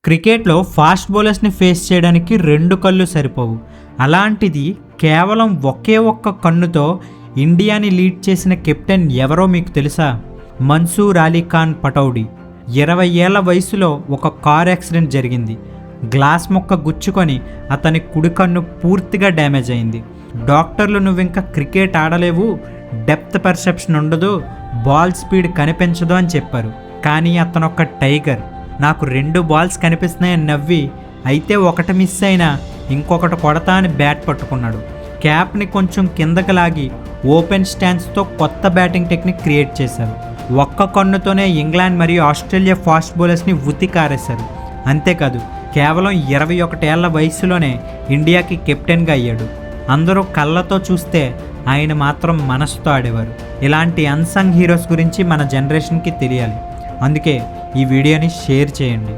క్రికెట్లో fast బౌలర్స్ని face చేయడానికి రెండు కళ్ళు సరిపోవు. అలాంటిది కేవలం ఒకే ఒక్క కన్నుతో ఇండియాని లీడ్ చేసిన కెప్టెన్ ఎవరో మీకు తెలుసా? మన్సూర్ అలీ ఖాన్ పటౌడీ. 20 ఏళ్ల వయసులో ఒక కార్ యాక్సిడెంట్ జరిగింది. గ్లాస్ మొక్క గుచ్చుకొని అతని కుడి కన్ను పూర్తిగా డ్యామేజ్ అయింది. డాక్టర్లు నువ్వింకా క్రికెట్ ఆడలేవు, డెప్త్ పర్సెప్షన్ ఉండదు, బాల్ స్పీడ్ కనిపించదు అని చెప్పారు. కానీ అతను ఒక టైగర్. నాకు 2 బాల్స్ కనిపిస్తున్నాయని నవ్వి, అయితే ఒకటి మిస్ అయినా ఇంకొకటి కొడతా అని బ్యాట్ పట్టుకున్నాడు. క్యాప్ని కొంచెం కిందకి లాగి ఓపెన్ స్టాన్స్తో కొత్త బ్యాటింగ్ టెక్నిక్ క్రియేట్ చేశారు. ఒక్క కన్నుతోనే ఇంగ్లాండ్ మరియు ఆస్ట్రేలియా ఫాస్ట్ బౌలర్స్ని ఉతికారేశారు. అంతేకాదు, కేవలం 21 ఏళ్ల వయసులోనే ఇండియాకి కెప్టెన్గా అయ్యాడు. అందరూ కళ్ళతో చూస్తే ఆయన మాత్రం మనసుతో ఆడేవారు. ఇలాంటి అన్సంగ్ హీరోస్ గురించి మన జనరేషన్కి తెలియాలి. అందుకే ఈ వీడియోని షేర్ చేయండి.